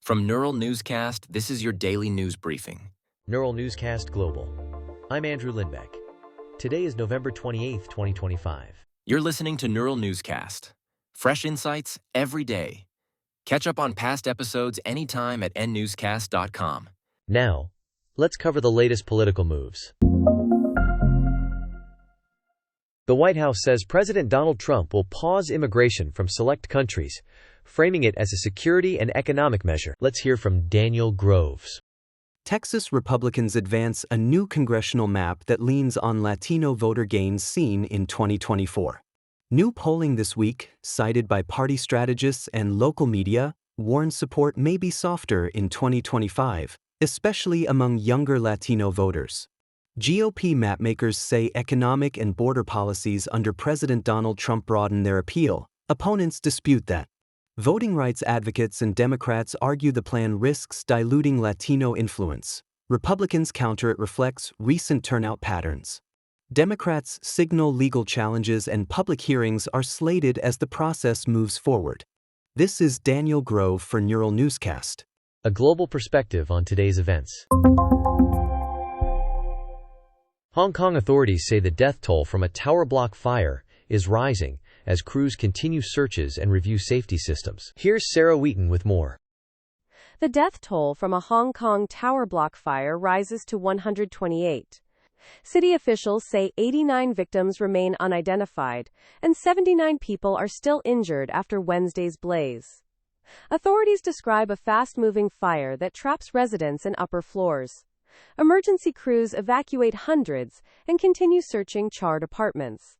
From Neural Newscast, this is your daily news briefing. Neural Newscast Global. I'm Andrew Lindbeck. Today is November 28th, 2025. You're listening to Neural Newscast. Fresh insights every day. Catch up on past episodes anytime at nnewscast.com. Now, let's cover the latest political moves. The White House says President Donald Trump will pause immigration from select countries, framing it as a security and economic measure. Let's hear from Daniel Groves. Texas Republicans advance a new congressional map that leans on Latino voter gains seen in 2024. New polling this week, cited by party strategists and local media, warns support may be softer in 2025, especially among younger Latino voters. GOP mapmakers say economic and border policies under President Donald Trump broaden their appeal. Opponents dispute that. Voting rights advocates and Democrats argue the plan risks diluting Latino influence. Republicans counter it reflects recent turnout patterns. Democrats signal legal challenges and public hearings are slated as the process moves forward. This is Daniel Grove for Neural Newscast. A global perspective on today's events. Hong Kong authorities say the death toll from a tower block fire is rising as crews continue searches and review safety systems. Here's Sarah Wheaton with more. The death toll from a Hong Kong tower block fire rises to 128. City officials say 89 victims remain unidentified, and 79 people are still injured after Wednesday's blaze. Authorities describe a fast-moving fire that traps residents in upper floors. Emergency crews evacuate hundreds and continue searching charred apartments.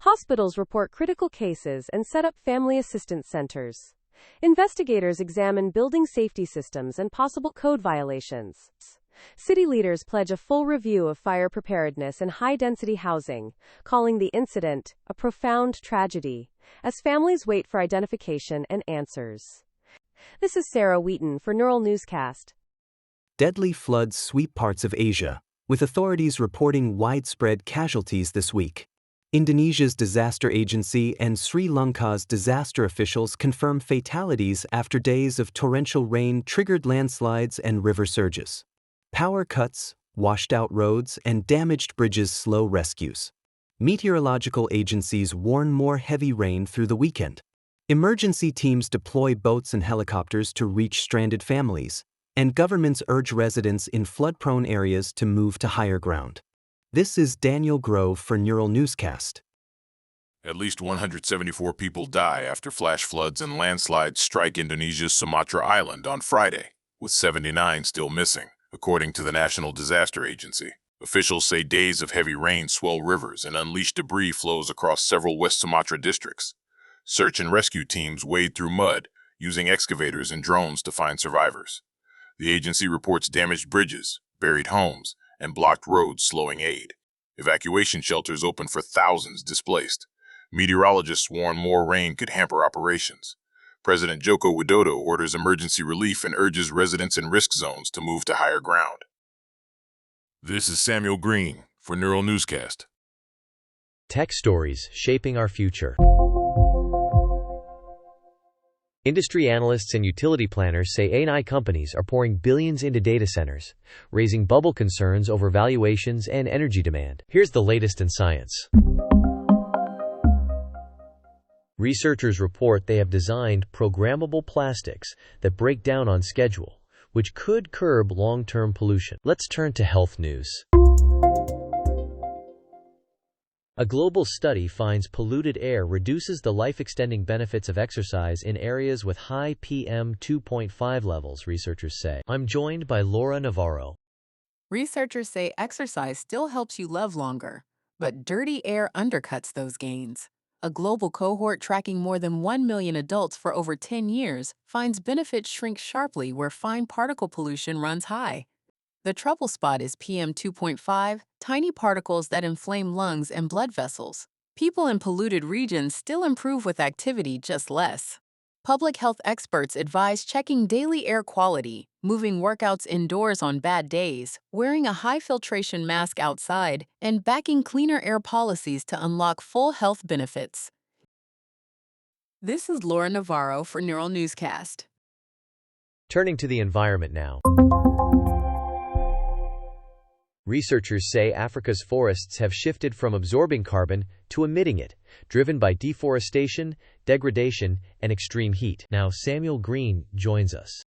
Hospitals report critical cases and set up family assistance centers. Investigators examine building safety systems and possible code violations. City leaders pledge a full review of fire preparedness and high-density housing, calling the incident a profound tragedy, as families wait for identification and answers. This is Sarah Wheaton for Neural Newscast. Deadly floods sweep parts of Asia, with authorities reporting widespread casualties this week. Indonesia's disaster agency and Sri Lanka's disaster officials confirm fatalities after days of torrential rain triggered landslides and river surges. Power cuts, washed-out roads, and damaged bridges slow rescues. Meteorological agencies warn more heavy rain through the weekend. Emergency teams deploy boats and helicopters to reach stranded families, and governments urge residents in flood-prone areas to move to higher ground. This is Daniel Grove for Neural Newscast. At least 174 people die after flash floods and landslides strike Indonesia's Sumatra Island on Friday, with 79 still missing, according to the National Disaster Agency. Officials say days of heavy rain swell rivers and unleash debris flows across several West Sumatra districts. Search and rescue teams wade through mud, using excavators and drones to find survivors. The agency reports damaged bridges, buried homes, and blocked roads slowing aid. Evacuation shelters open for thousands displaced. Meteorologists warn more rain could hamper operations. President Joko Widodo orders emergency relief and urges residents in risk zones to move to higher ground. This is Samuel Green for Neural Newscast. Tech stories shaping our future. Industry analysts and utility planners say AI companies are pouring billions into data centers, raising bubble concerns over valuations and energy demand. Here's the latest in science. Researchers report they have designed programmable plastics that break down on schedule, which could curb long-term pollution. Let's turn to health news. A global study finds polluted air reduces the life-extending benefits of exercise in areas with high PM 2.5 levels, researchers say. I'm joined by Laura Navarro. Researchers say exercise still helps you live longer, but dirty air undercuts those gains. A global cohort tracking more than 1 million adults for over 10 years finds benefits shrink sharply where fine particle pollution runs high. The trouble spot is PM 2.5, tiny particles that inflame lungs and blood vessels. People in polluted regions still improve with activity, just less. Public health experts advise checking daily air quality, moving workouts indoors on bad days, wearing a high-filtration mask outside, and backing cleaner air policies to unlock full health benefits. This is Laura Navarro for Neural Newscast. Turning to the environment now. Researchers say Africa's forests have shifted from absorbing carbon to emitting it, driven by deforestation, degradation, and extreme heat. Now, Samuel Green joins us.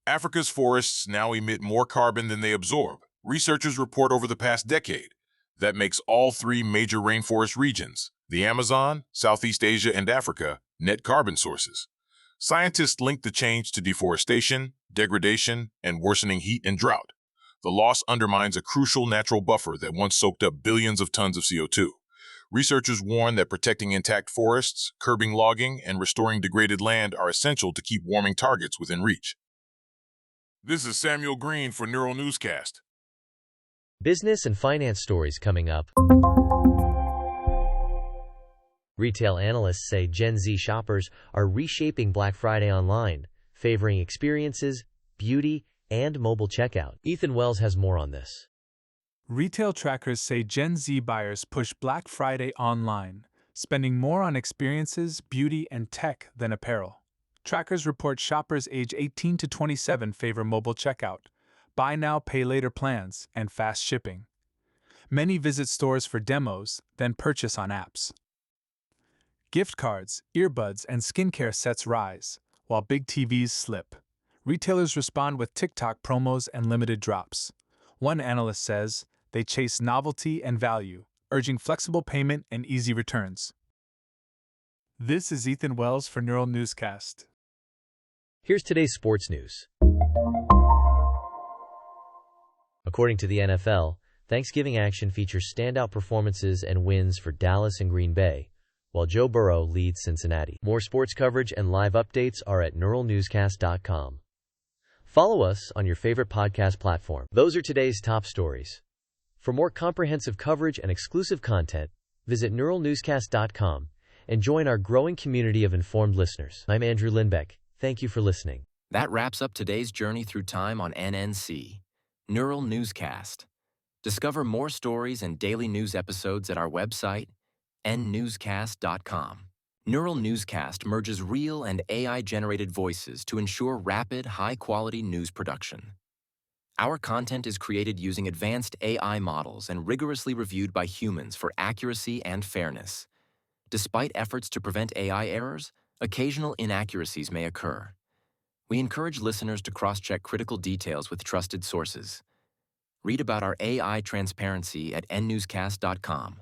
Africa's forests now emit more carbon than they absorb. Researchers report over the past decade. That makes all three major rainforest regions, the Amazon, Southeast Asia, and Africa, net carbon sources. Scientists link the change to deforestation, degradation, and worsening heat and drought. The loss undermines a crucial natural buffer that once soaked up billions of tons of CO2. Researchers warn that protecting intact forests, curbing logging, and restoring degraded land are essential to keep warming targets within reach. This is Samuel Green for Neural Newscast. Business and finance stories coming up. Retail analysts say Gen Z shoppers are reshaping Black Friday online, favoring experiences, beauty, and mobile checkout. Ethan Wells has more on this. Retail trackers say Gen Z buyers push Black Friday online, spending more on experiences, beauty, and tech than apparel. Trackers report shoppers age 18 to 27 favor mobile checkout, buy now, pay later plans, and fast shipping. Many visit stores for demos, then purchase on apps. Gift cards, earbuds, and skincare sets rise, while big TVs slip. Retailers respond with TikTok promos and limited drops. One analyst says they chase novelty and value, urging flexible payment and easy returns. This is Ethan Wells for Neural Newscast. Here's today's sports news. According to the NFL, Thanksgiving action features standout performances and wins for Dallas and Green Bay, while Joe Burrow leads Cincinnati. More sports coverage and live updates are at neuralnewscast.com. Follow us on your favorite podcast platform. Those are today's top stories. For more comprehensive coverage and exclusive content, visit neuralnewscast.com and join our growing community of informed listeners. I'm Andrew Lindbeck. Thank you for listening. That wraps up today's journey through time on NNC, Neural Newscast. Discover more stories and daily news episodes at our website, nnewscast.com. Neural Newscast merges real and AI-generated voices to ensure rapid, high-quality news production. Our content is created using advanced AI models and rigorously reviewed by humans for accuracy and fairness. Despite efforts to prevent AI errors, occasional inaccuracies may occur. We encourage listeners to cross-check critical details with trusted sources. Read about our AI transparency at nnewscast.com.